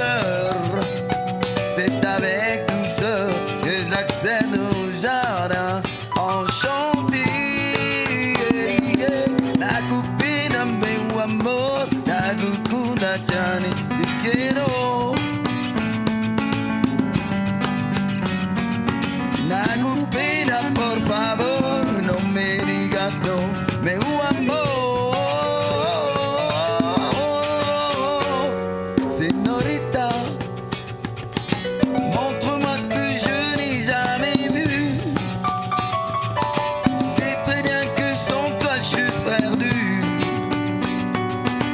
cœur. C'est avec douceur que j'accède au jardin enchanté. Nakupenda meu amor, nakukunda chani, te quiero. Nakupenda, por favor, no me digas no, meu amor. Señorita, montre-moi ce que je n'ai jamais vu. C'est très bien que sans toi je suis perdu.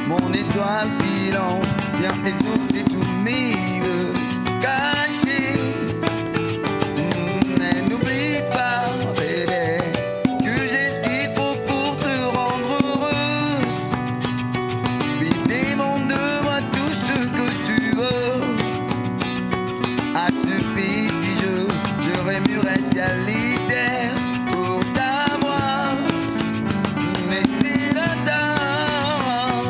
Mon étoile filante vient exaucer tous mes vœux cachés. Mais n'oublie pas, bébé, que j'ai ce qu'il faut pour te rendre heureuse. Puis demande-moi tout ce que tu veux. À ce petit jeu, je remuerai ciel et terre pour t'avoir. Mais c'est le temps,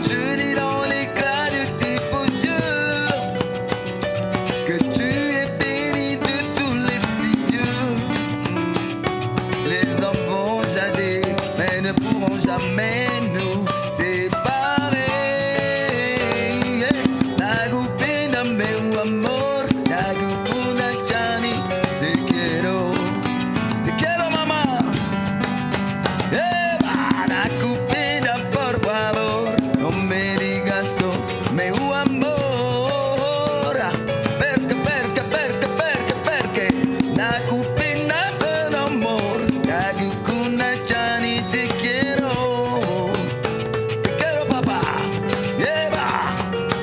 je lis dans l'éclat de tes beaux yeux que tu es béni de tous les petits dieux. Les hommes vont jaser, mais ne pourront jamais nous séparer. Nakupenda meu amor, nakukunda chani, te quiero mamá. Nakupenda, por favor, no me digas no, meu amor. Perché nakupenda per amor, nakukunda chani, te quiero papá.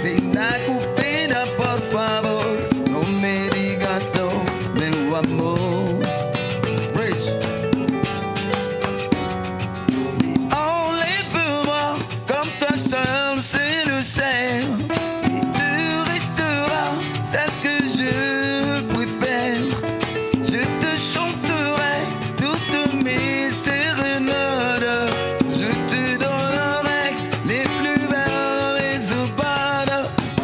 Si nakupenda, por favor, no me digas no, meu amor. Rich. Enlève-moi comme toi seul, c'est le sel. Et tu resteras, c'est ce que je préfère. Je te chanterai toutes mes sérénades. Je te donnerai les plus belles opades.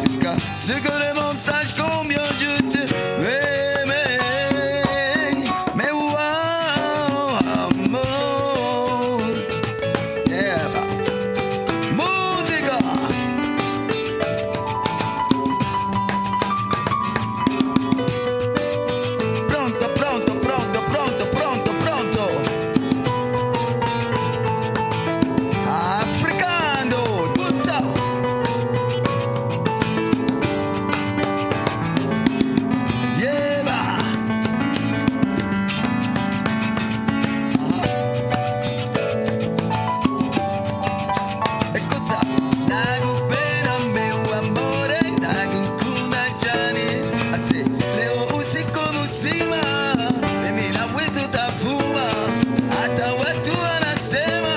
Jusqu'à ce que le monde sache combien je t'aimais. Mais wow, amour. Yeah. Musica. Pronto, pronto, pronto, pronto, pronto, pronto. Africano, tutto. Yeah. Écoute ça. Nakupenda meu amore, nakukunda chani. Assim, leo usiku mzima, mimi na wewe tutavuma. Hata watu wanasema,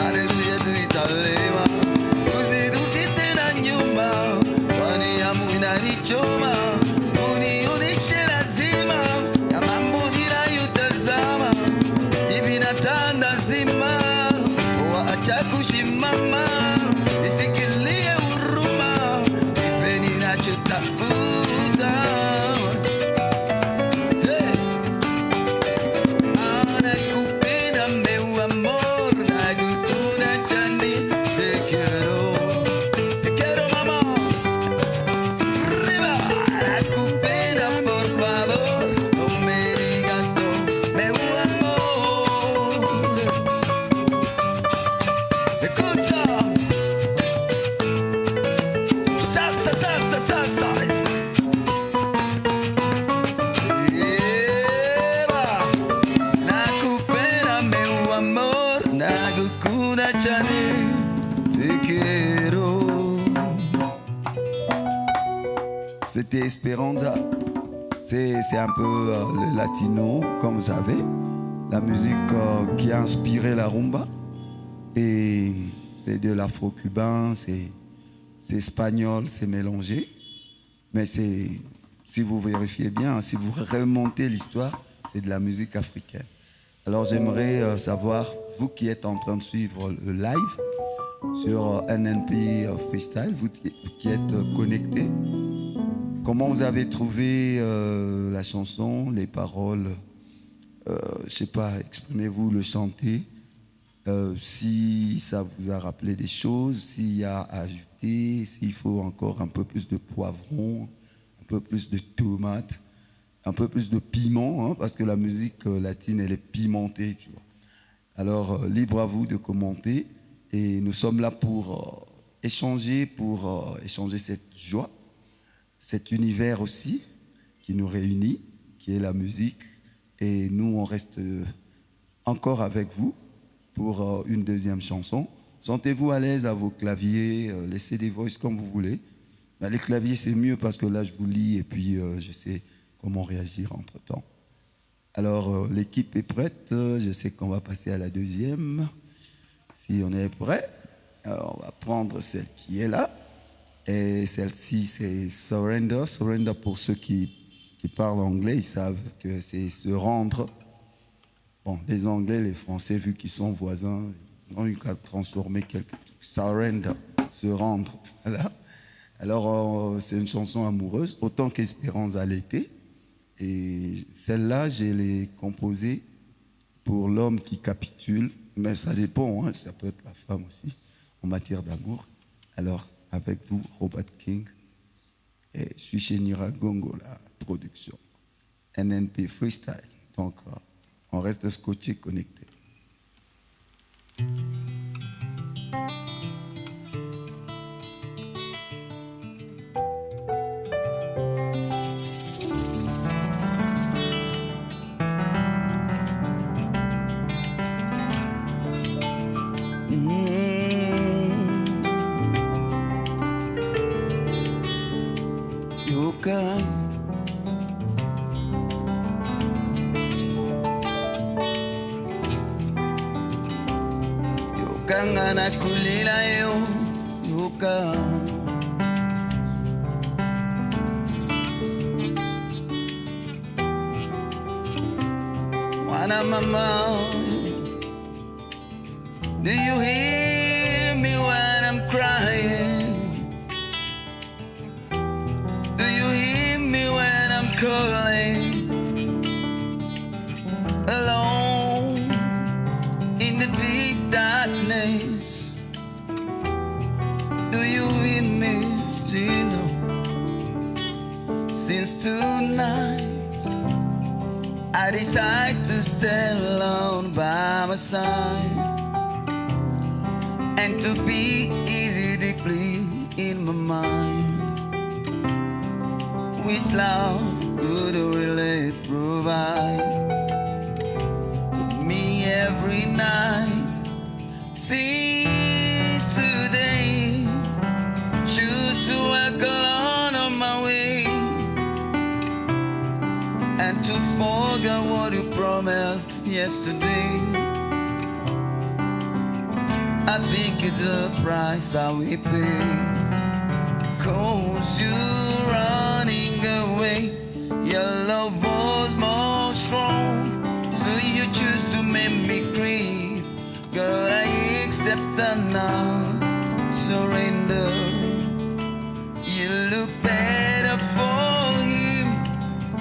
haleluya tuitalema. Usirudi tena nyuma, kwani hamu inanichoma. Unionyeshe lazima, ya mambo ninayotazama. Hivi natandazima, waacha kushimama. Nisikilie huruma, nipe ninachotafuta. Nakupenda meu amor, nakukunda chani, te quiero mamá. Arriba, nakupenda, por favor, no me digas no, meu amor. Escucha, salsa, salsa, salsa. Nakupenda meu amor, nakukunda chani, te quiero. C'était Esperanza. C'est un peu le latino, comme vous savez, la musique qui a inspiré la rumba. Et c'est de l'afro-cubain, c'est espagnol, c'est mélangé. Mais c'est, si vous vérifiez bien, si vous remontez l'histoire, c'est de la musique africaine. Alors j'aimerais savoir, vous qui êtes en train de suivre le live, sur NNP Freestyle, vous qui êtes connectés. Comment vous avez trouvé la chanson, les paroles? Je sais pas, exprimez-vous, le chanter. Si ça vous a rappelé des choses, s'il y a à ajouter, s'il faut encore un peu plus de poivron, un peu plus de tomates, un peu plus de piment, hein, parce que la musique latine, elle est pimentée, tu vois. Alors, libre à vous de commenter. Et nous sommes là pour échanger cette joie, cet univers aussi qui nous réunit, qui est la musique. Et nous, on reste encore avec vous pour une deuxième chanson. Sentez-vous à l'aise à vos claviers, laissez des voices comme vous voulez. Mais les claviers, c'est mieux parce que là, je vous lis et puis je sais comment réagir entre-temps. Alors, l'équipe est prête. Je sais qu'on va passer à la deuxième. Si on est prêt, alors on va prendre celle qui est là. Et celle-ci, c'est Surrender. Surrender, pour ceux qui parlent anglais, ils savent que c'est se rendre. Bon, les Anglais, les Français, vu qu'ils sont voisins, ils ont eu qu'à transformer quelque chose. Surrender, se rendre. Voilà. Alors, c'est une chanson amoureuse, autant qu'Espérance à l'été. Et celle-là, je l'ai composée pour l'homme qui capitule. Mais ça dépend, hein, ça peut être la femme aussi, en matière d'amour. Alors, avec vous, Robert King, et je suis chez Niragongo, la production. NNP Freestyle. Donc, on reste scotché, connecté. Kangana kulila yo yoka Wana mama, do you hear me when I'm crying? Do you hear me when I'm calling? Alone in the deep darkness, do you hear me still? Since tonight I decide to stand alone by my side, and to be easy deeply in my mind. With love could really provide me every night. Since today, choose to walk alone on my way, and to forget what you promised yesterday. I think it's the price I will pay, 'cause you're running away. Your love was more strong, so you choose to make me grieve. God, I accept that now. Surrender. You look better for him.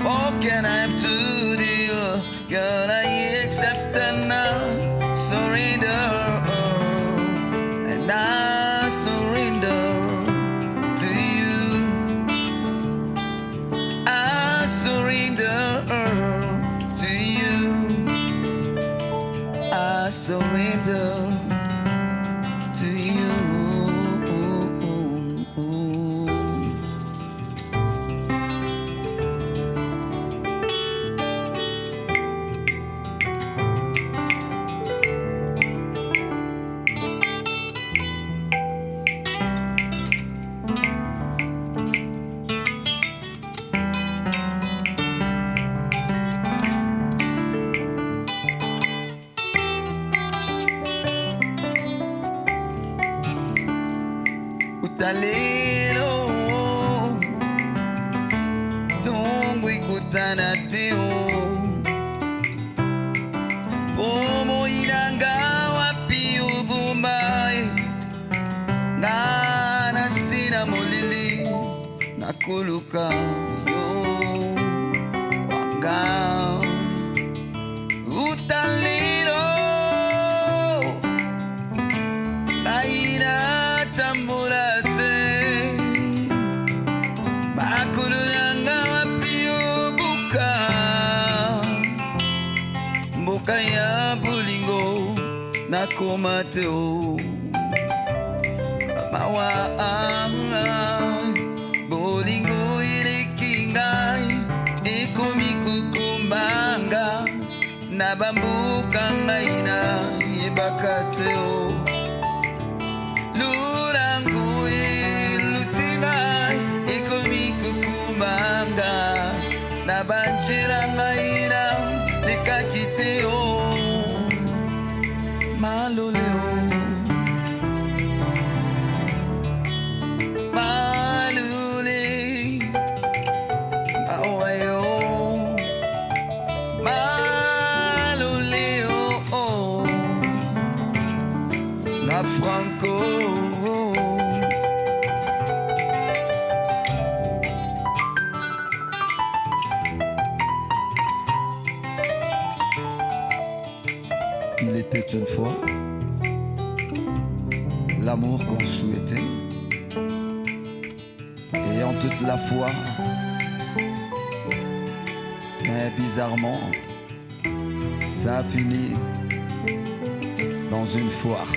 What can I have to do? God, I accept that now. Surrender. And I surrender to you. I surrender to you. I surrender to you. Makuluka yo wanga utalilo aina tambulate makulanga wapio buka mboka ya bulingo nakomateo mawa bolingo irekingai ekomi kukumbanga na bambuka ngaina yebakateo lurangu ilutima ekomi kukumbanga na banjira ngaina nekakiteo maloleo Franco. Il était une fois l'amour qu'on souhaitait, ayant toute la foi, mais bizarrement, ça a fini dans une foire.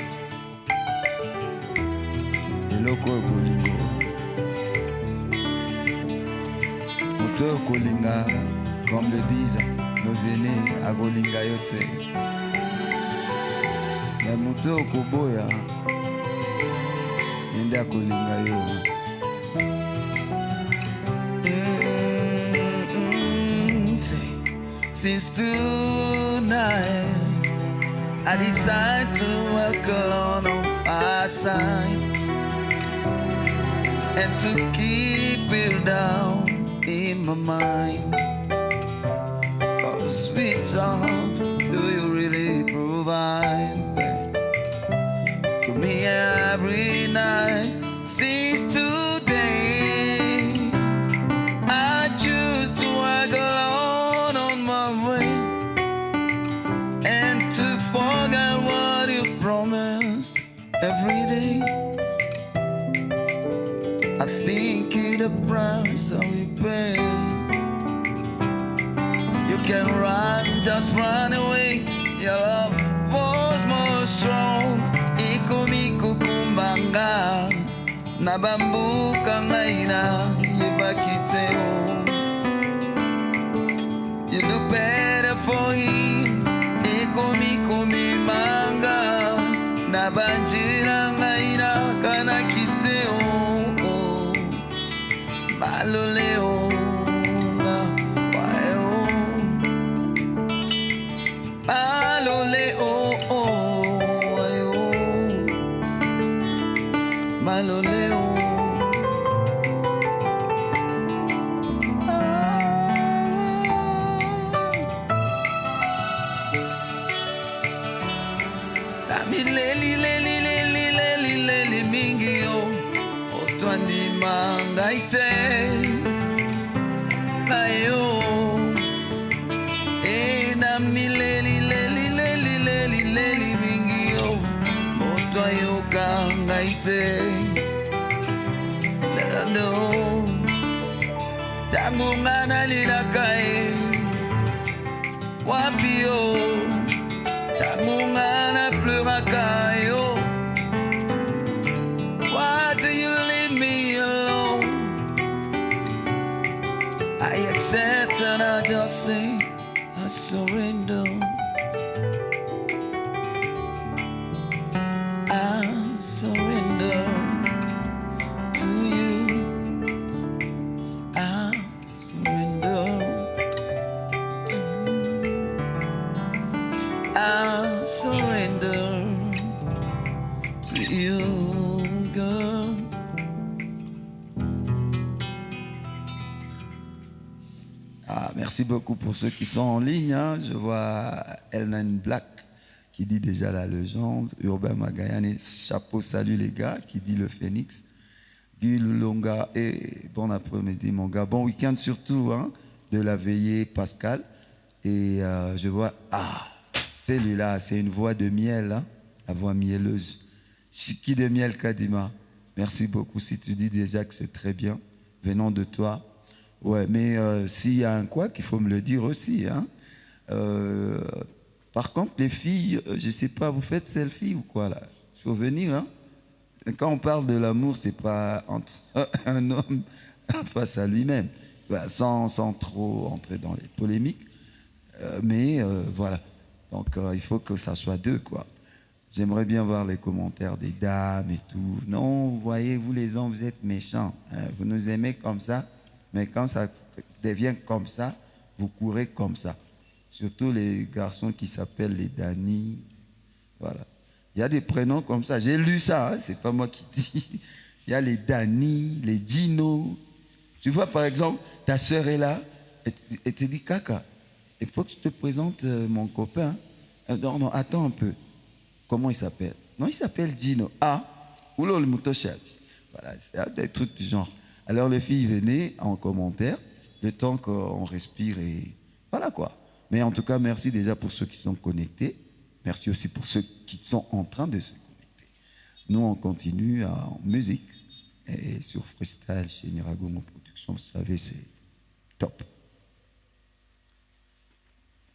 Loko kolingo moteur kolinga comme le disent nos aînés à kolinga yote mais moteur koboya yende kolinga yo since tonight I decide to walk alone on my side and to keep it down in my mind. Cause which job do you really provide to me every night? Since today I choose to walk alone on my way and to forget what you promised every day. I think it's the price that we pay. You can run, just run away. Your love was more strong. Ikomi kukumbanga na bambuka ngaina yebakiteo. You look better for him. Ikomi kumimanga na banjira ngaina kana kiteo. Maloleo waeo maloleo waeo maloleo la mileli leli leli leli leli mingi yo otwani mangaite Tangungana lilakae wapio tangungana pleurakayo. Why do you leave me alone? I accept and I just say I surrender. I surrender to you. I surrender to you. I surrender to you, girl. Merci beaucoup pour ceux qui sont en ligne. Hein. Je vois Elnan Black qui dit déjà la légende. Urbain Magayane, chapeau, salut les gars, qui dit le phénix. Guy Longa et bon après-midi mon gars. Bon week-end surtout, hein, de la veillée Pascal. Et je vois, celui-là, c'est une voix de miel, hein, la voix mielleuse. Chiki de miel Kadima. Merci beaucoup si tu dis déjà que c'est très bien, venant de toi. Ouais, mais s'il y a un quoi, qu'il faut me le dire aussi, hein. Par contre, les filles, je sais pas, vous faites selfie ou quoi là? Il faut venir, hein. Quand on parle de l'amour, c'est pas entre un homme face à lui-même, sans trop entrer dans les polémiques. Mais voilà. Donc il faut que ça soit deux, quoi. J'aimerais bien voir les commentaires des dames et tout. Non, vous voyez, vous les hommes, vous êtes méchants. Hein. Vous nous aimez comme ça, mais quand ça devient comme ça, vous courez comme ça. Surtout les garçons qui s'appellent les Dani. Voilà. Il y a des prénoms comme ça. J'ai lu ça, hein, c'est pas moi qui dis. Il y a les Dani, les Dino. Tu vois, par exemple, ta sœur est là, et te dit, Kaka, il faut que je te présente mon copain. Non, attends un peu. Comment il s'appelle? Non, il s'appelle Dino. Ou le Moutochab. Voilà, c'est des trucs du genre. Alors les filles, venaient en commentaire, le temps qu'on respire et voilà quoi. Mais en tout cas, merci déjà pour ceux qui sont connectés. Merci aussi pour ceux qui sont en train de se connecter. Nous, on continue en musique. Et sur Freestyle, chez Niragomo Production, vous savez, c'est top.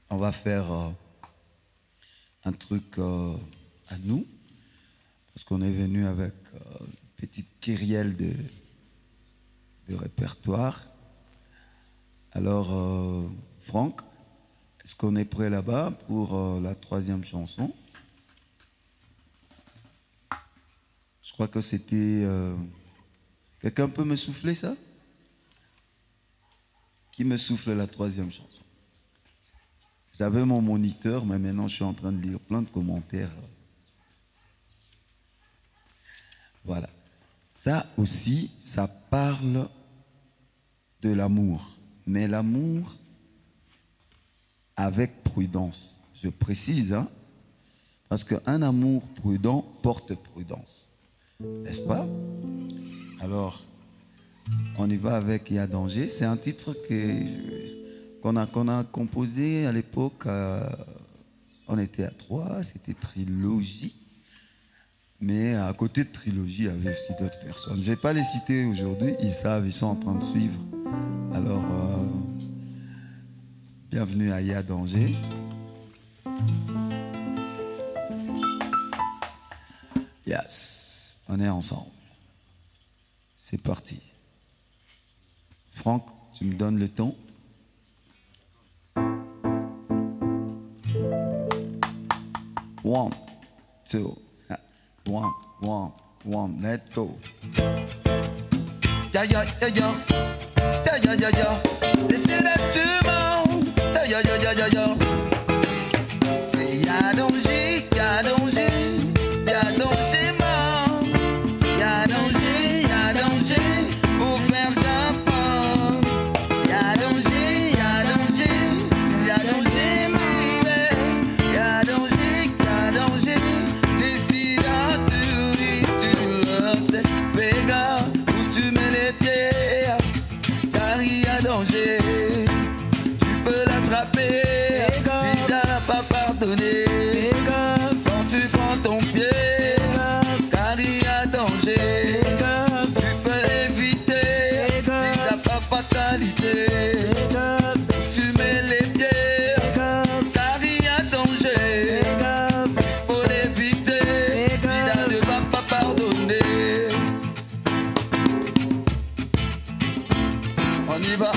On va faire un truc à nous, parce qu'on est venu avec une petite kyrielle de répertoire. Alors, Franck, est-ce qu'on est prêt là-bas pour la troisième chanson? Je crois que c'était... Quelqu'un peut me souffler ça? Qui me souffle la troisième chanson? J'avais mon moniteur, mais maintenant je suis en train de lire plein de commentaires. Voilà. Ça aussi, ça parle de l'amour. Mais l'amour avec prudence. Je précise, hein, parce qu'un amour prudent porte prudence. N'est-ce pas? Alors, on y va avec Il y a danger. C'est un titre qu'on a composé à l'époque. On était à 3, c'était Trilogie. Mais à côté de Trilogie, il y avait aussi d'autres personnes. Je ne vais pas les citer aujourd'hui, ils savent, ils sont en train de suivre. Alors, bienvenue à Il y a danger. Yes, on est ensemble. C'est parti. Franck, tu me donnes le ton. One, two, one, let's go. Ya, ya, ya, ya. Ya, ya, ya, ya. Laissez la tumeur. Ya, ya, ya, ya, ya, ya. C'est y'a danger, y'a danger. Y'a danger, man. Y'a danger, y'a danger. Faut faire gaffe. Y'a danger, y'a danger. Y'a danger, baby. Y'a danger, y'a danger. Décide à tu le sais. Fais gaffe où tu mets les pieds. Car il y a danger. Tu peux l'attraper. Si t'as pas pardonné. Quand tu prends ton pied. Car il y a danger. Tu peux l'éviter. Si t'as pas fatalité. Tu mets les pieds. Car il y a danger. Faut l'éviter. Si t'as ne va pas pardonner. On y va.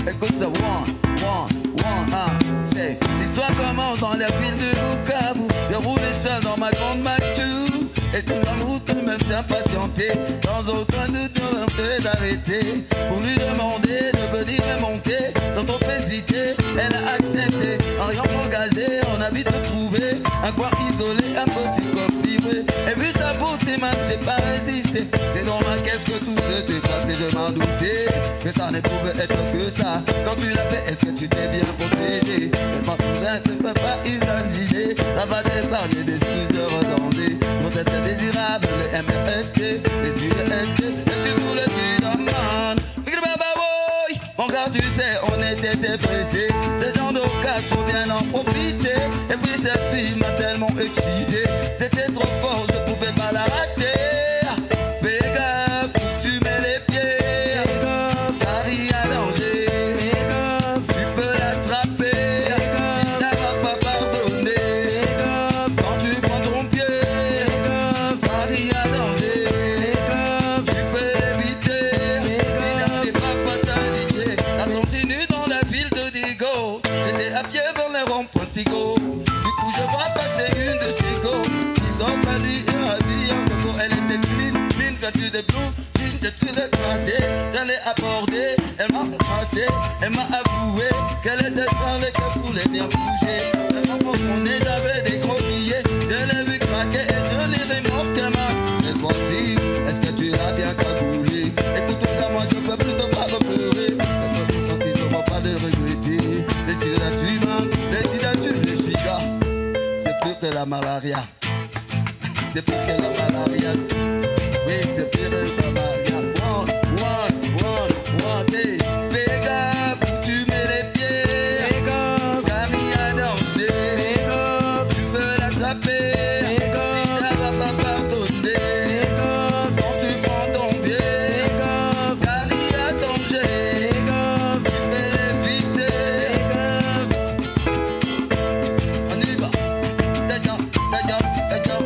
Écoute ça, c'est l'histoire commence dans la ville de Bukavu. Je roulais seul dans ma grande Mactou. Et toute la route me fait impatienter. Sans aucun doute, on fait d'arrêter. Pour lui demander de venir me monter. Sans trop hésiter, elle a accepté. En rien engagé, on a vite trouvé un coin isolé, un petit coffre livré. Et vu sa beauté, man, j'ai pas résisté. C'est dans ma caisse que tout s'était passé, je m'en doutais. Que ça ne pouvait être que ça. Quand tu l'as fait, est-ce que tu t'es bien protégé? Je m'en souviens, tu peux pas imaginer. Ça va t'épargner des plusieurs dangers. c'est désirable, le MRST, les UST, et surtout le Sudaman. Mon gars, tu sais, on était pressés. Ces gens d'occasion, faut bien en profiter. Et puis cette fille m'a tellement excité. C'était trop fort, je pouvais pas la rater. Fais gaffe, où tu mets les pieds. Paris à danger. Tu peux l'attraper. Si ça va pas pardonner. Quand tu prends ton pied. Paris à danger. Tu peux l'éviter. Si n'arrive pas t'indiquer. Ça continue dans la ville de Digo. J'étais à pied vers les ronds-points Stigo. Du coup je vois passer une de ces go qui sort la nuit et habillée en coco. Elle était timide, mine vêtue de blue. J'ai pris le trajet, je l'ai abordé. Elle m'a retracé, elle m'a avoué qu'elle était parlée, qu'elle voulait bien bouger. Elle m'a confondu, j'avais des gros billets. Je l'ai vu craquer et je l'ai vu mort qu'elle m'a. Cette fois-ci, est-ce que tu l'as bien cagoulé? Écoute mon gars, moi je peux plutôt pas me pleurer. Tu ne vas pas de regretter. Les sida tu manques, les sida tu le sida. C'est plus que la malaria. C'est plus que la malaria. Oui, c'est plus que la malaria. Fais gaffe où tu mets les pieds. Car il y a danger. Tu peux l'attraper. Si ça va pas pardonner. Quand tu prends ton pied. Car il y a danger. Tu peux l'éviter. On y va. D'ailleurs, d'ailleurs, d'ailleurs.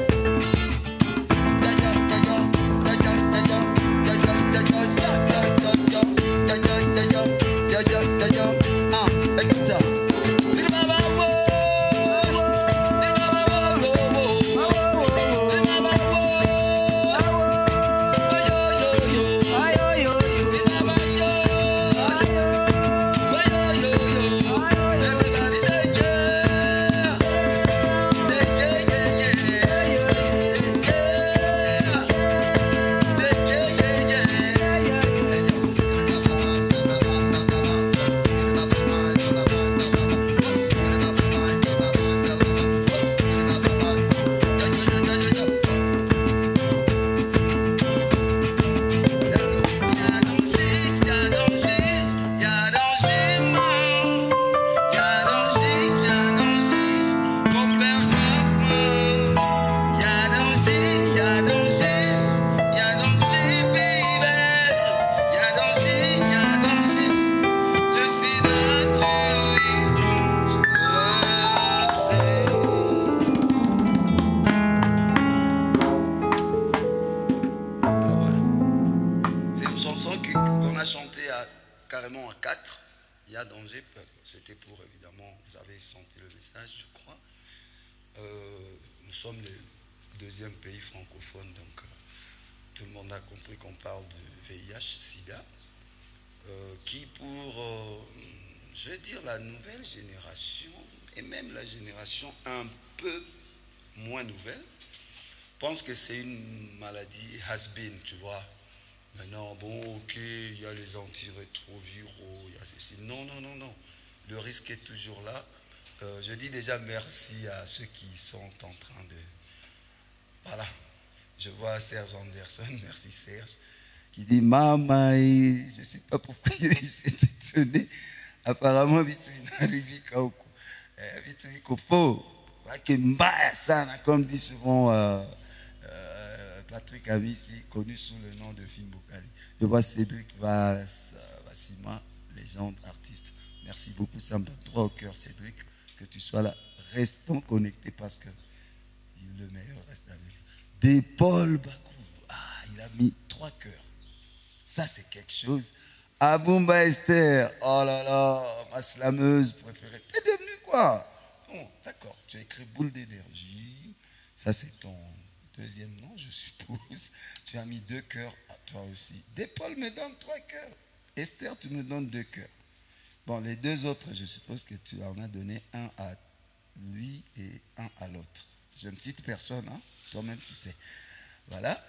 Qu'on a chanté carrément à 4, il y a danger, c'était pour évidemment, vous avez senti le message, je crois. Nous sommes le deuxième pays francophone, donc tout le monde a compris qu'on parle de VIH, SIDA, qui pour, je vais dire, la nouvelle génération, et même la génération un peu moins nouvelle, pense que c'est une maladie has-been, tu vois. Maintenant, bon, ok, il y a les antirétroviraux, il y a ceci. Non, non, non, non. Le risque est toujours là. Je dis déjà merci à ceux qui sont en train de... Voilà. Je vois Serge Anderson, merci Serge, qui dit Maman, je ne sais pas pourquoi il s'est étonné. Apparemment, comme dit souvent Patrick Amissi, connu sous le nom de Film Bokali. Je vois Cédric Vassima, légende, artiste. Merci beaucoup, ça me donne droit au cœur, Cédric, que tu sois là. Restons connectés parce que le meilleur reste à venir. Des Paul Bakou, il a mis 3 cœurs. Ça, c'est quelque chose. Aboumba Esther, oh là là, ma slameuse préférée. T'es devenu quoi? Bon, d'accord, tu as écrit Boule d'énergie. Ça, c'est ton deuxième nom, je suppose. Tu as mis 2 cœurs à toi aussi. Des Paul me donne 3 cœurs. Esther, tu me donnes 2 cœurs. Bon, les 2 autres, je suppose que tu en as donné un à lui et un à l'autre. Je ne cite personne, hein? Toi-même tu sais. Voilà.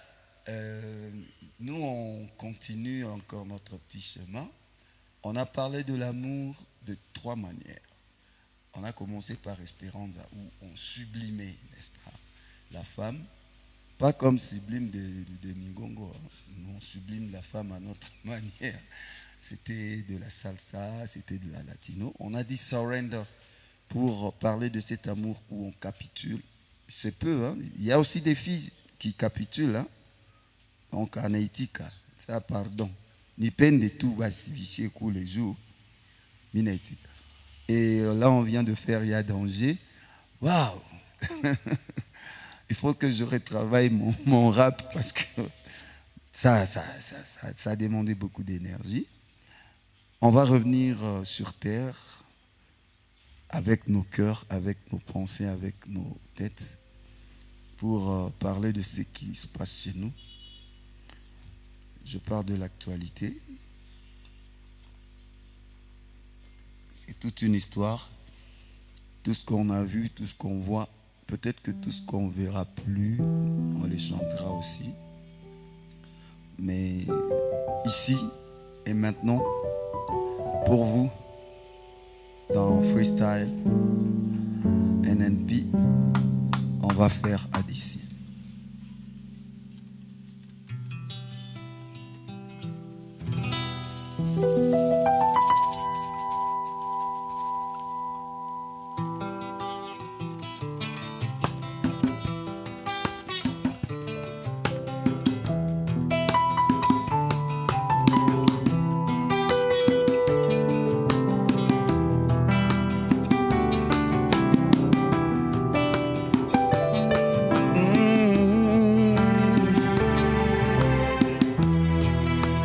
Nous, on continue encore notre petit chemin. On a parlé de l'amour de 3 manières. On a commencé par Esperanza, où on sublimait, n'est-ce pas, la femme, Pas comme Sublime de Ningongo. Hein. Nous, on sublime la femme à notre manière. C'était de la salsa, c'était de la latino. On a dit surrender pour parler de cet amour où on capitule. C'est peu. Hein. Il y a aussi des filles qui capitulent. Hein. Donc, en Haïti, ça, pardon. Ni peine de tout, basivicher les jours. Et là, on vient de faire Il y a danger. Waouh! Il faut que je retravaille mon rap parce que ça a demandé beaucoup d'énergie. On va revenir sur terre avec nos cœurs, avec nos pensées, avec nos têtes pour parler de ce qui se passe chez nous. Je parle de l'actualité. C'est toute une histoire. Tout ce qu'on a vu, tout ce qu'on voit, peut-être que tout ce qu'on ne verra plus, on les chantera aussi. Mais ici et maintenant, pour vous, dans Freestyle NNP, on va faire Adici.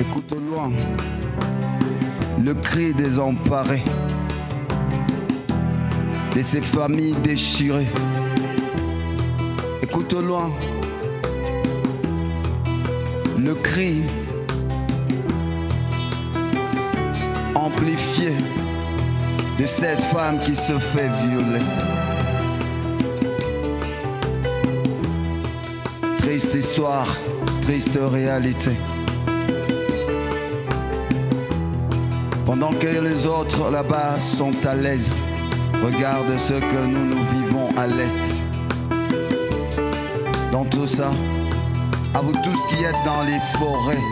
Écoute au loin le cri désemparé de ces familles déchirées. Écoute au loin le cri amplifié de cette femme qui se fait violer. Triste histoire, triste réalité. Pendant que les autres là-bas sont à l'aise, regarde ce que nous vivons à l'Est. Dans tout ça, à vous tous qui êtes dans les forêts,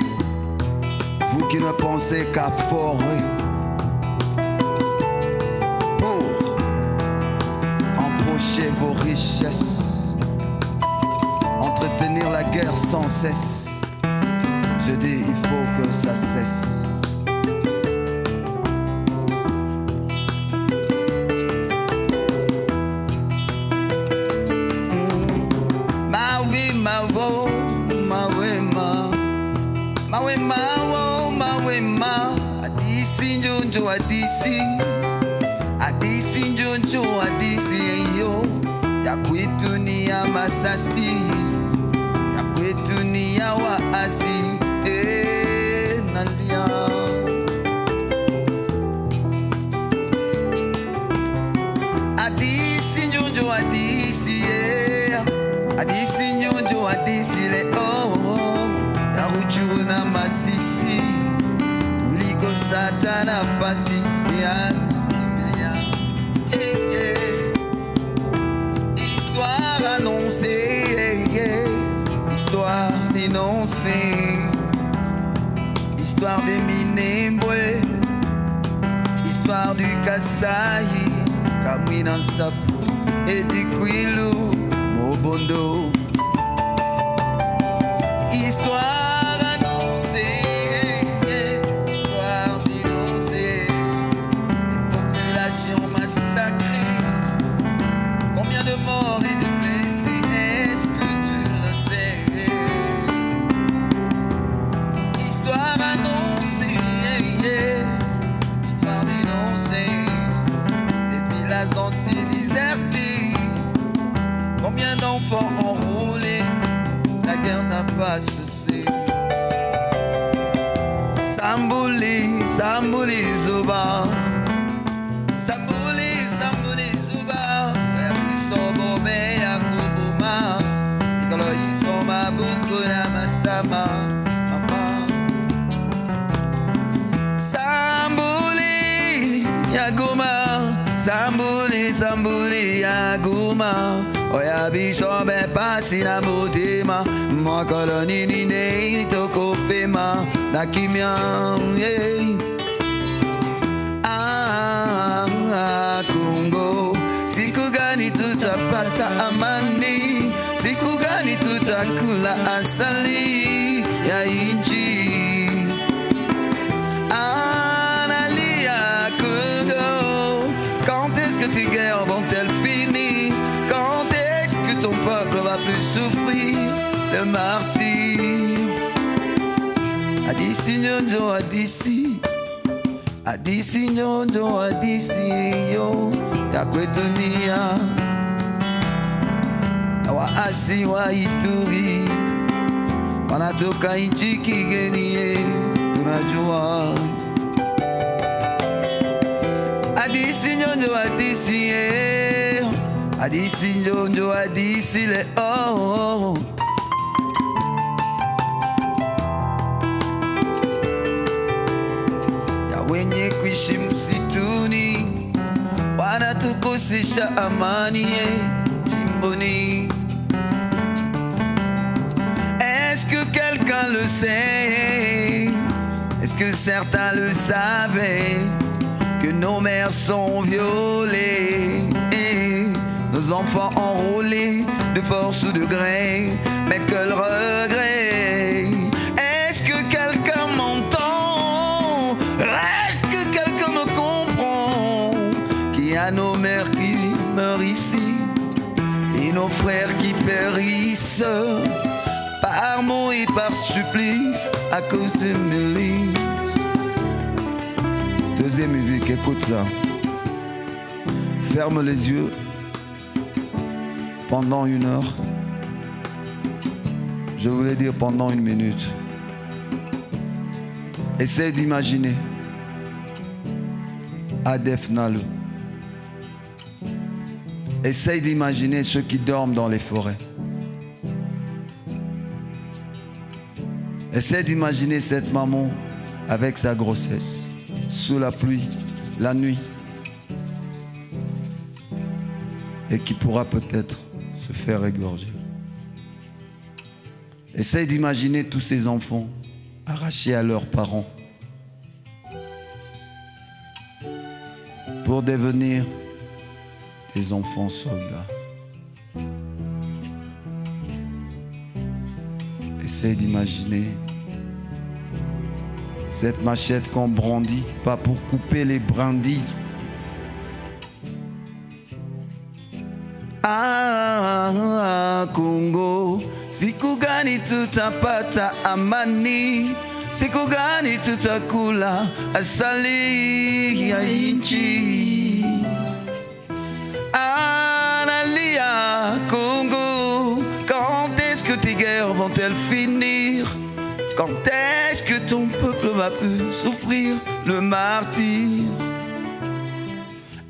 vous qui ne pensez qu'à forer, pour empocher vos richesses, entretenir la guerre sans cesse. Je dis, il faut que ça cesse. Adisi njonjo adisi yo ya kwetu ni ya Masasi, ya kwetu ni ya waasi nalia. Adisi njonjo adisi adisi njonjo adisi le ya Rutshuru na Masisi tuliko satana fasi ya tukimbilia. Histoire annoncée, histoire dénoncée, histoire des Minembwe, histoire du Kasai, Kamwina Nsapu et du Kwilu Mobondo. Histoire annoncée, histoire dénoncée, des populations massacrées. Combien de morts et de blessés, est-ce que tu le sais? Histoire annoncée, histoire dénoncée, des villages entiers désertés. Combien d'enfants enrôlés, la guerre n'a pas cessé. Samboli, Samboli Zuba, Samboli, Samboli Zuba, Sobobe Yakubuma, Nikolo Isoma Bukura Matama, Mama. Samboli Yaguma, Samboli, Samboli Yaguma, Oya biso be pasi na motema mokolo nini nde tokopema na kimia Kongo siku gani tutapata amani siku gani tutakula asali ya inchi Analia Congo quand est-ce que tes guerres vont-elles finir quand est-ce que ton peuple va plus souffrir de martyrs Adisi nyonjo adisi Adisi nyonjo adisi yo ya kwetu dunia na waasi wa Ituri wanatoka nchi kigeni tunajua Adisi nyonjo adisi Adisi nyonjo adisi le wenye kuishi msituni wanatukosesha amani jimboni. Est-ce que quelqu'un le sait? Est-ce que certains le savaient? Que nos mères sont violées, nos enfants enrôlés de force ou de gré, mais quel regret. Est-ce que quelqu'un m'entend? Est-ce que quelqu'un me comprend? Qu'il y a nos mères qui meurent ici et nos frères qui périssent par mots et par supplice à cause de milices. Deuxième musique, écoute ça. Ferme les yeux pendant 1 heure. Je voulais dire pendant 1 minute. Essaye d'imaginer Adef Nalu. Essaye d'imaginer ceux qui dorment dans les forêts. Essaye d'imaginer cette maman avec sa grossesse, sous la pluie, la nuit, et qui pourra peut-être se faire égorger. Essaye d'imaginer tous ces enfants arrachés à leurs parents pour devenir des enfants soldats. Essaye d'imaginer cette machette qu'on brandit, pas pour couper les brindilles. Congo, siku gani tutapata amani? Siku gani tutakula asali ya inchi? Analia Congo, quand est-ce que tes guerres vont-elles finir? Quand est-ce que ton peuple va plus souffrir le martyre?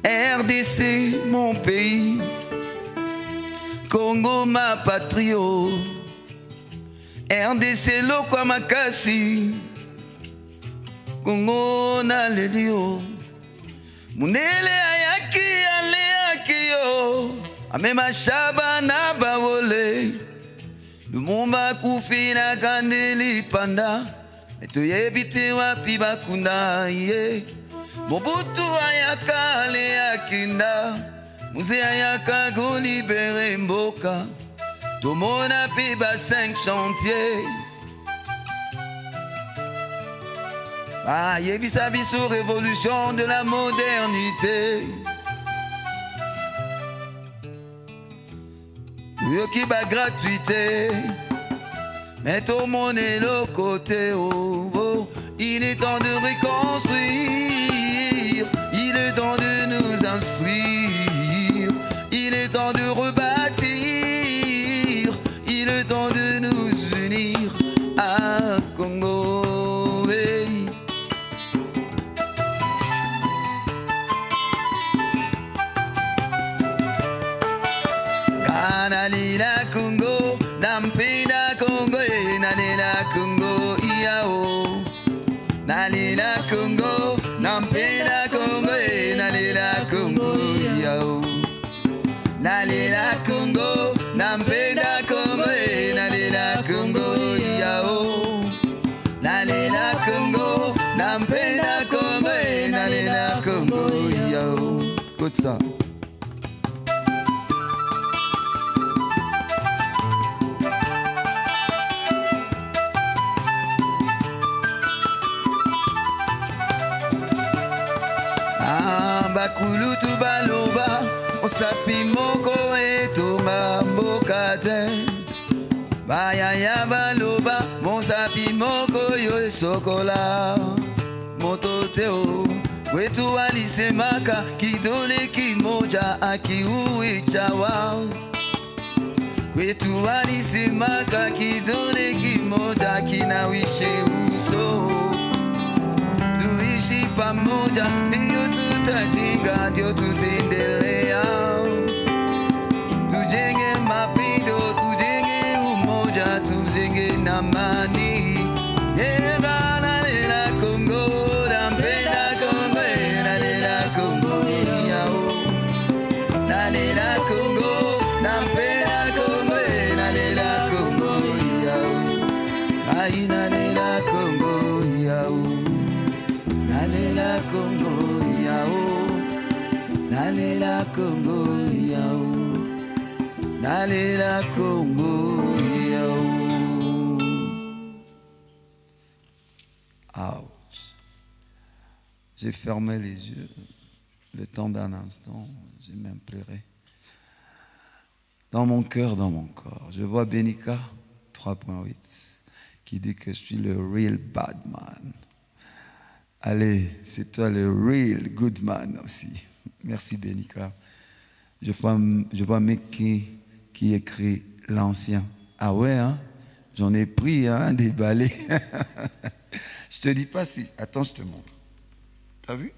RDC, mon pays, Congo, ma patrie, RDC, Lokwa Makasi, Congo, Nalelio, Munele Ayaki, Aleaki, Amema Shaba, Nabawole. Le mumba kufina kandeli panda Meto yebite wapi bakunda ye Mobutu ayaka le akinda Muze ayaka go libere mboka Tomona piba 5 chantiers Ah yebisa biso révolution de la modernité Yoki ba gratuité, mais tout le monde est le côté oh, il est temps de reconstruire, il est temps de nous instruire, il est temps de rebâtir, il est temps de nous unir à Congo. Nalila Congo, Nampida Congo, Nalila Congo, Iao. Nalila Congo, Nampida Congo, Nalila Congo, Iao. Nalila Congo, nampenda Congo, nalela Congo, yo. Écoute ça. Bakulutu baloba osapi moko etoma mbokate bayaya baloba mosapi moko yo esokola mototeo kwetu walisemaka kidole kimoja akiui chawa kwetu walisemaka kidole kimoja kinawishe uso tuishi pamoja ndio tutajenga ndio tutaendelea tujenge mapendo tujenge umoja tujenge na amani nalela Congo nampenda Congo nalela Congo yao nalela Congo nampenda Congo nalela Congo yao ai nalela Congo yao nalela Congo yao nalela Congo yao nalela Congo yao. Ouch. J'ai fermé les yeux le temps d'un instant, j'ai même pleuré. Dans mon cœur, dans mon corps, je vois Benika 3.8 qui dit que je suis le real bad man. Allez, c'est toi le real good man aussi. Merci Benika. Je vois un mec qui écrit l'ancien. Ah ouais, hein? J'en ai pris des balais. Je te dis pas si... Attends, je te montre. T'as vu?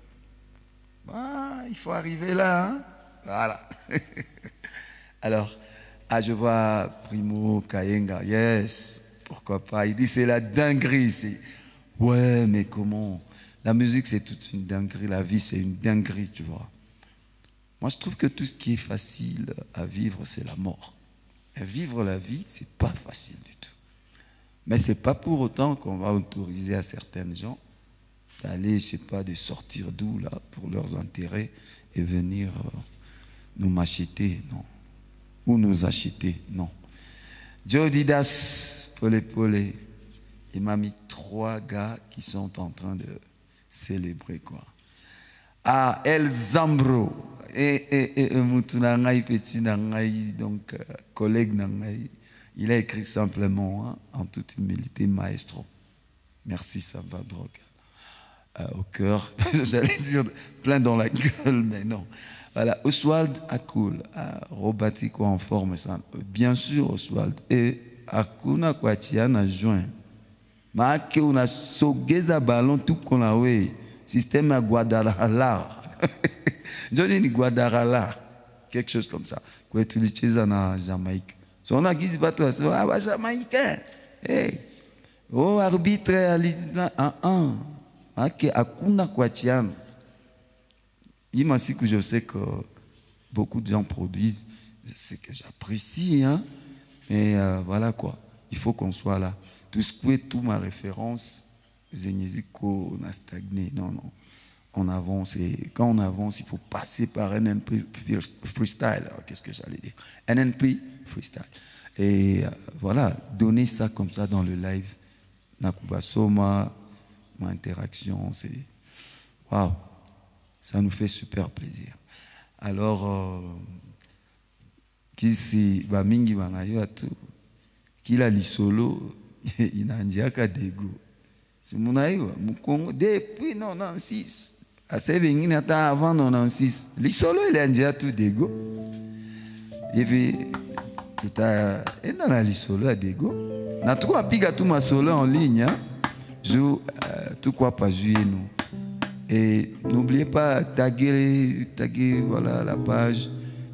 Il faut arriver là, hein? Voilà. Alors, je vois Primo Kayenga. Yes, pourquoi pas. Il dit c'est la dinguerie ici. Ouais, mais comment? La musique, c'est toute une dinguerie. La vie, c'est une dinguerie, tu vois. Moi, je trouve que tout ce qui est facile à vivre, c'est la mort. Et vivre la vie, c'est pas facile du tout. Mais c'est pas pour autant qu'on va autoriser à certaines gens d'aller, je sais pas, de sortir d'où, là, pour leurs intérêts et venir nous m'acheter, non. Ou nous acheter, non. Joe Didas, Pole, il m'a mis 3 gars qui sont en train de célébrer, quoi. El Zambro, et Moutounangaï, Petit Nangaï, donc collègue Nangaï, il a écrit simplement, en toute humilité, Maestro. Merci Samba Droga. Au cœur, j'allais dire plein dans la gueule, mais non. Voilà, Oswald Akul, Robati quoi en forme, ça. Bien sûr, Oswald. Et Akuna Kwatiana joint. Maake una sogeza ballon tout qu'on a oui. Système à Guadalajara. Johnny Guadalajara. Quelque chose comme ça. Quoi tu l'utilises en Jamaïque. Son a qui bateau à Jamaïcain. Hey. Oh arbitre Maake Akuna Kwatiana. Il m'a dit que je sais que beaucoup de gens produisent, c'est que j'apprécie, hein. Mais voilà quoi, il faut qu'on soit là. Tout ce qui est tout ma référence, Zenyeziko, on a stagné. Non. On avance et quand on avance, il faut passer par NNP Freestyle. Qu'est-ce que j'allais dire? NNP Freestyle. Et voilà, donner ça comme ça dans le live. Nakuba Soma, ma interaction, c'est waouh. Ça nous fait super plaisir. Alors, kisi bamingi bangayo atu kila lisolo inanjiaka dego. Si munayo mukongo depuis 96. Assez bengine ata avant 96. Lisolo il anjia tout dego. Et puis tout a enda na lisolo a dego. Na tout apiga tout ma solo en ligne, hein. Jou tout quoi pas jouer nous. Et n'oubliez pas, taguer voilà, la page,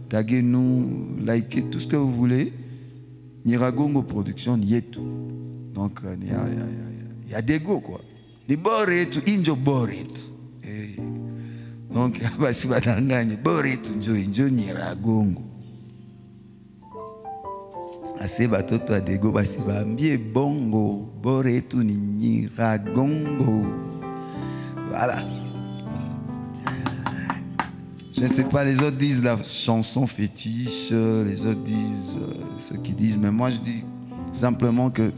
taguer nous, liker tout ce que vous voulez. Niragongo Production, y est tout. Donc, il y a des go, quoi. Des boré tout, injo boré tout. Donc, si vous avez boré tout, injo Niragongo. Assez bateau, toi, des go, si vous avez bongo, boré tout, Niragongo. Voilà. Je ne sais pas, les autres disent la chanson fétiche, les autres disent ce qu'ils disent, mais moi je dis simplement que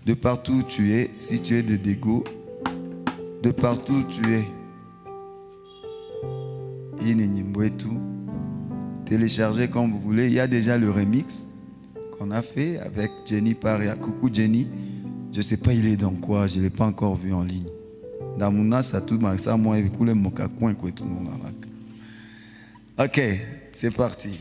de partout où tu es, si tu es de Dego, de partout où tu es, tout, téléchargez comme vous voulez. Il y a déjà le remix qu'on a fait avec Jenny Paria. Coucou Jenny, je ne sais pas il est dans quoi, je ne l'ai pas encore vu en ligne. Dans mon âge, ça tout ça, moi, il coule mon coin, quoi, tout le monde en a. Ok, c'est parti.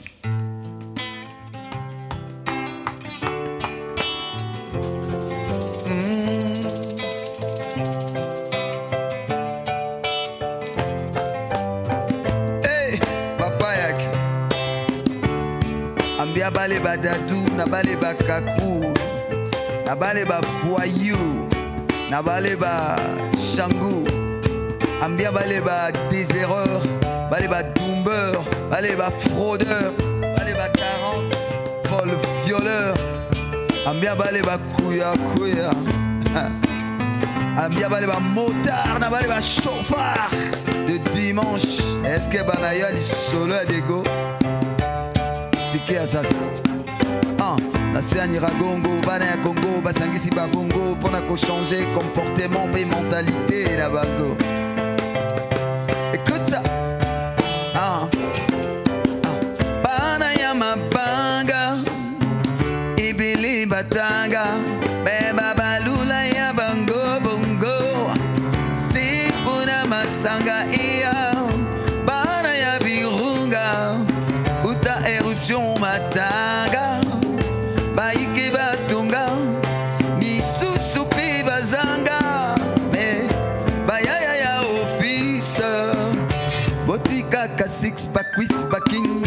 Hey, Papa Yak. Ambia bale badadou, na bale ba kakou, na bale ba voyou, na bale ba changou. Ambia bale ba déserreur, bale ba doomber, bale ba fraudeur, bale ba 40 vol violeur. Ambia bale ba kouya kouya. Ambia bale ba motard, na bale ba chauffard de dimanche. Est-ce que Banaya li solo à Dego? C'est qui Assas? Nase Niragongo, Banaya Congo, Basangisi Babongo, pour na ko changer comportement et mentalité la bango. Écoute ça. Banaya mabanga, ibili batanga, beba balula ya bango bongo, sipuna masanga iya, banaya virunga, uta éruption matanga, baike batunga, misusu pi bazanga, me bayaya ya office, botika ka six pack with packing,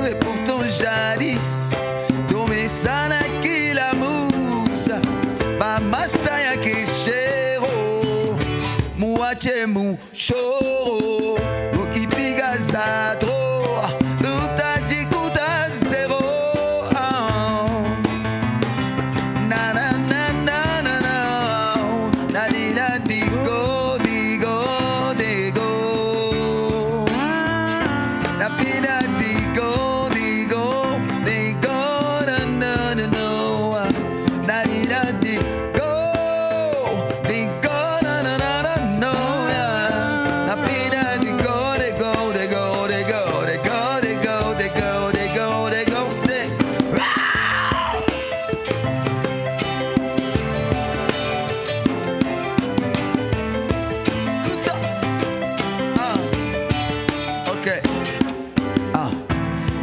et pourtant jadis, tomé sana ki la mousse, ba masta ya keshero, muache mu choro, ukipiga zadro.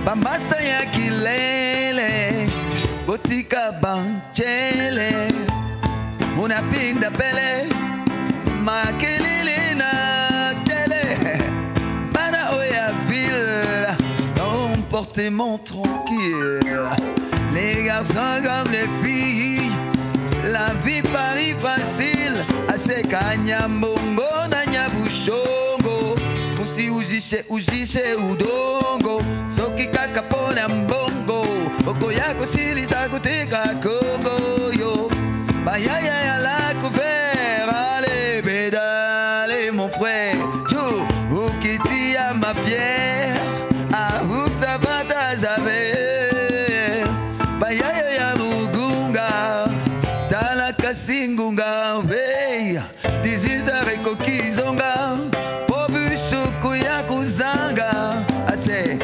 Bambasta ya kilele, botika banchele, munapinda pele, makelele na télé, bana oya ville, comportement tranquille, les garçons comme les filles, la vie parie facile, assez kanyambongo na nyabushongo, musi ujishe udongo. Soki kaka pona mbongo, oko yako sili sa kutika Congo yo. Bayaya ya la couvert, allez bédale mon frère. Yo, ukiti ya ma fière, a huta bata zaver. Bayaya ya mugunga, tala kasingunga, hey. 18 reko kizonga, pobu shuku ya kuzanga, ase.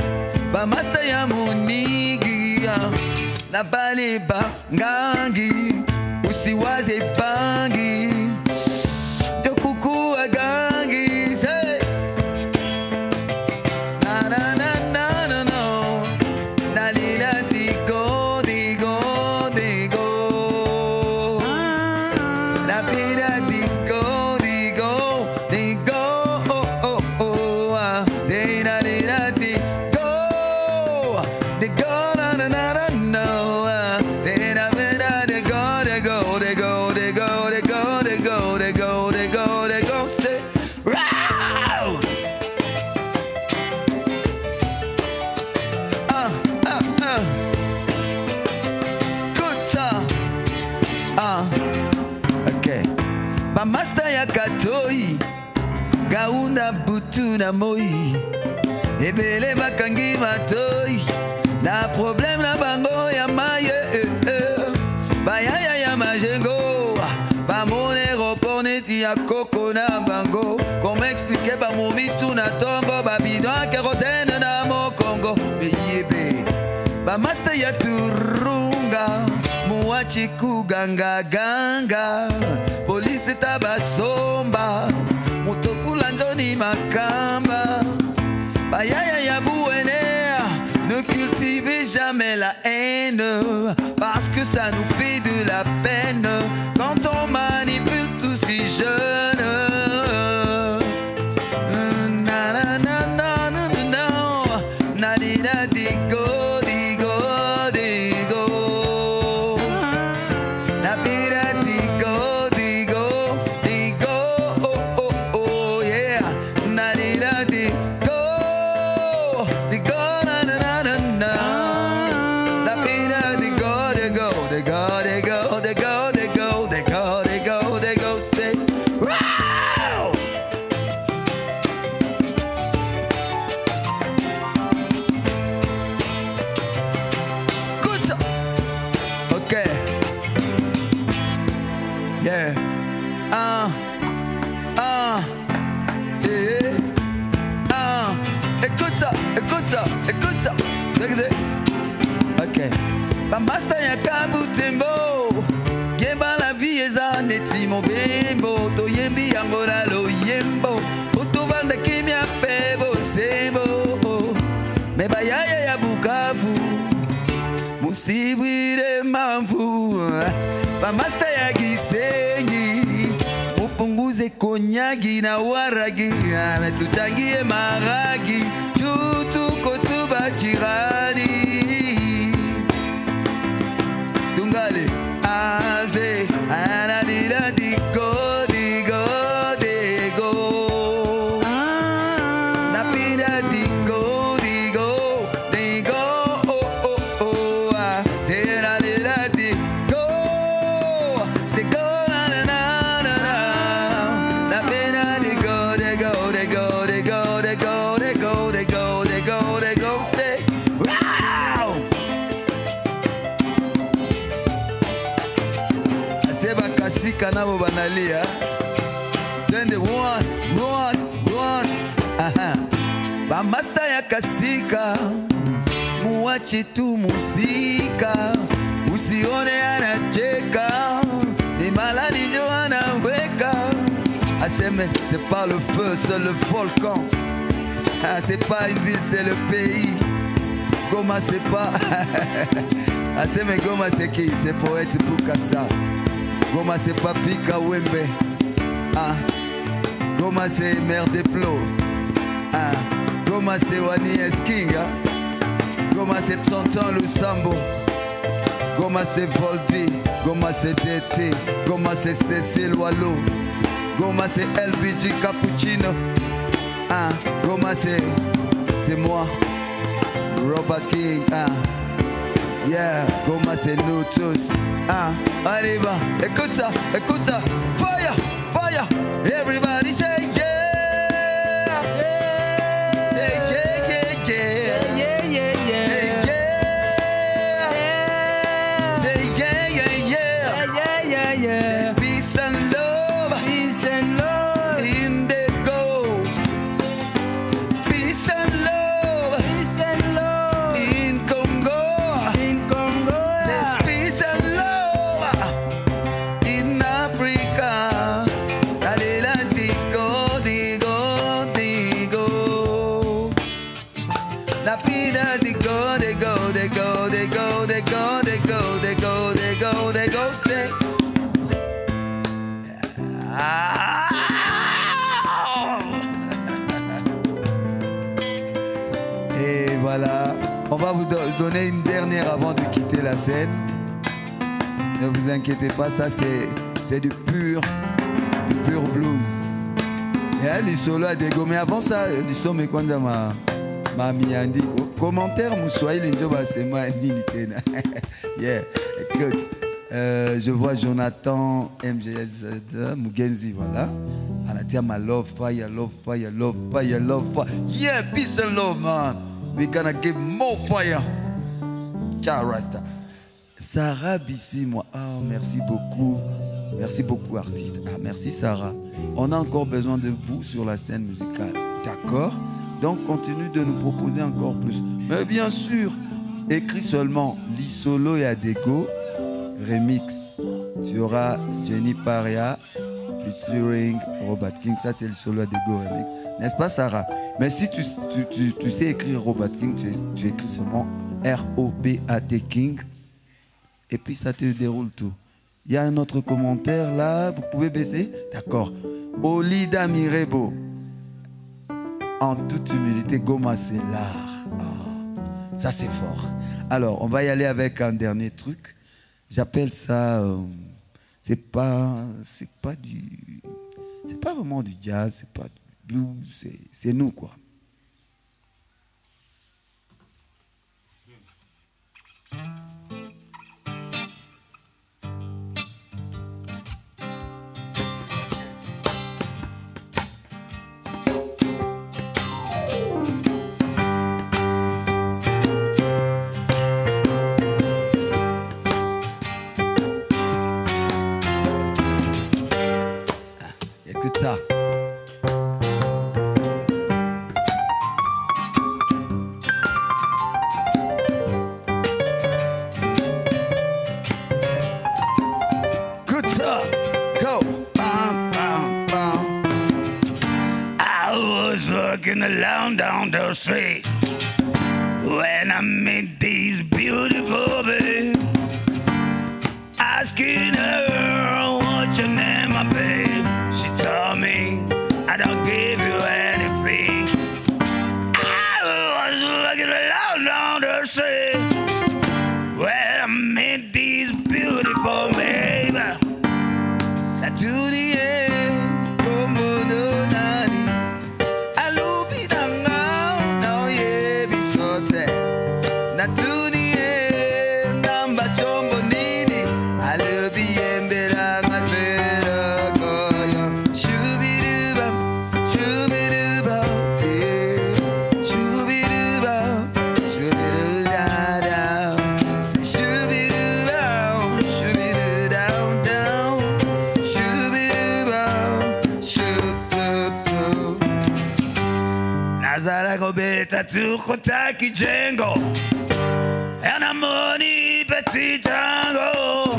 Bamasta ya munigia, na bale bangangi, usiwaze bangi, jokuku agangi, say. Na na na na na no, na lila digo digo digo, na pira digo digo digo, oh oh oh, say na lila digo. They go, na na na na no. Say na na, they go, they go, they go, they go. baunda butu na moi ebele bakangi matoi na problème na bango ya maye bayaya ya majengo bamone aéroport neti ya koko na bango comment expliquer bamomitu na tongo babidon kérosène na mokongo beyebe bamaster ya turunga muachi kuganga ganga police tabasomba mutokula njoni makamba bayaya ya bouéner ne cultivez jamais la haine parce que ça nous fait de la peine quand on manipule tous ces jeunes. Na na na na na na na na digo digo digo na pira digo digo digo oh oh oh yeah na na digo digo na na na na na na pira digo digo digo digo digo digo digo digo digo say wow. Good job. Okay. Yeah. Yeah. Écoute ça, écoute ça, écoute ça. Regardez. Ok. Bamasta ya kabutembo. Yemba la vie eza neti mobembo. Toyembi yango na lo yembo. Utovanda kimia pebo sembo. Me bayaya ya Bukavu. Musibwire mamvu. Bamasta ya Gisenyi. Mupunguze konyagi na waragi. Metuchangie maragi. Chutu kotuba jirani. Tungale aze anadira digo digo digo napira digo digo digo oh oh oh anadira digo digo na na na na napira digo digo digo digo digo digo digo digo digo say wow. Seba kasika nabo banalia. Twende one. Aha. Bamasta ya kasika. Muache tu muzika. Usione anacheka. Ni maladi ndio anaweka. Aseme c'est pas le feu, c'est le volcan. Ah, c'est pas une ville, c'est le pays. Goma c'est pas. Aseme Goma c'est qui? C'est poète Bukasa. Goma c'est Papi Kawembe. Ah. Goma c'est Mère des Plots. Ah. Goma c'est Wani Eskinga. Goma c'est Tonton Lusambo. Goma c'est Voldi. Goma c'est DT. Goma c'est Cécile Wallo. Goma c'est LBG Cappuccino. Ah. Goma c'est moi. Robert King. Ah. Yeah, Goma c'est nous tous. Ah, allez va, écoute ça, fire, fire. Everybody say yeah, say yeah, yeah, yeah, Yeah, yeah, yeah. say yeah, yeah, yeah. Yeah, yeah, yeah. Peace and love, Peace and love. Indigo. Peace and love, Peace and love. in Congo. In Congo. Say peace and love in Africa. Alila digo, digo, digo. La pida digo, digo, digo, digo, digo, digo, digo, digo, digo, say. Ah. Et voilà, on va vous donner une dernière avant de quitter la scène. Ne vous inquiétez pas, ça c'est du pur blues. Et les solos à dégommer. Avant ça, du somme kwanza ma miandi. Commentaire Moussoaï l'injoba c'est ma nini tena. Yeah, écoute. Je vois Jonathan MGS Mugenzi, voilà. Alatia, my love fire, love fire, love fire, love fire. Yeah, peace and love, man. We're gonna give more fire. Ciao, Rasta. Sarah Bissi, moi. Oh, merci beaucoup. Merci beaucoup, artiste. Ah, merci, Sarah. On a encore besoin de vous sur la scène musicale. D'accord? Donc, continue de nous proposer encore plus. Mais bien sûr, écris seulement Li Solo et Adego. Remix. Tu auras Jenny Paria featuring Robert King. Ça, c'est le solo Adego remix. N'est-ce pas, Sarah? Mais si tu sais écrire Robert King, tu écris seulement R-O-B-A-T King. Et puis, ça te déroule tout. Il y a un autre commentaire là. Vous pouvez baisser? D'accord. Olida Mirebo. En toute humilité, Goma, c'est l'art. Oh, ça, c'est fort. Alors, on va y aller avec un dernier truc. J'appelle ça, c'est pas vraiment du jazz, c'est pas du blues, c'est nous quoi. Écoute ça. Good stuff. Go. Bam, bam, bam. I was walking along down the street when I met these beautiful babe, asking her what's your name, my babe. She told me I don't give you anything. I was walking along down the street when I met these beautiful babe. La dunia como no nani. Alubidanga no ye bisote. La dunia namba chombo nini. Alubiembera masera koyo. Shubiruba, shubiruba, shubiruba, shubiruda. Say shubiruba, shubiruda down. Nazara Gobeta to Kotaki Django and a money petit tango.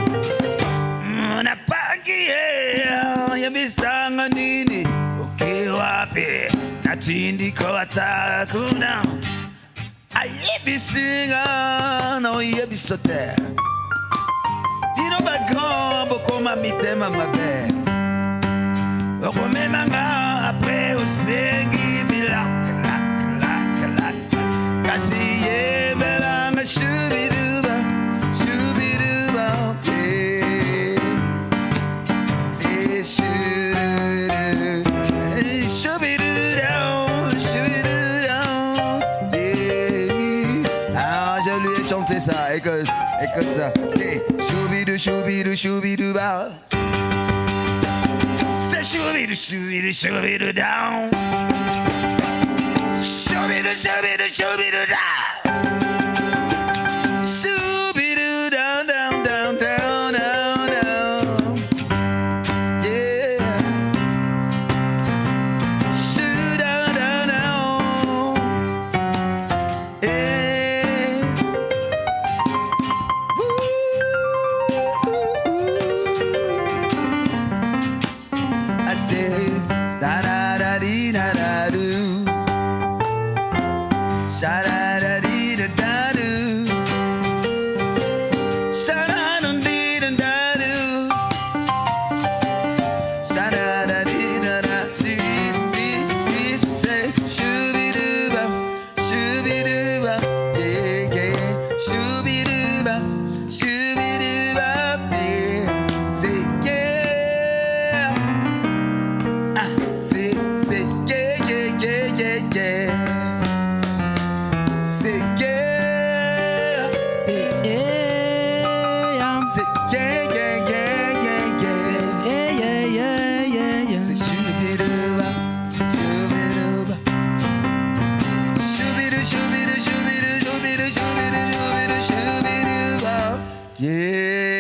Na pangi ya bisanga nini uki wapi na tindi ko atakuna Ayebisinga no yebisote. Dino bagrand bokoma mitema mabe. okomemanga après osengi bilaka laka Kasi yebelanga shubiduba, shubiduba, yeah. Say shubidu, shubiduda, shubiduda, yeah. Ah, je lui ai chanté ça, écoute ça. C'est shubidu, shubidu, shubiduba. Shoo-be-do down. Shoo-be-do down. Shoo-be-doo, down, down, down, down, down, down. Yeah. Shoo, down, down, down. Yeah. I say, da-da-da-dee-da-da-doo. Sha-da-da-dee. Yeah.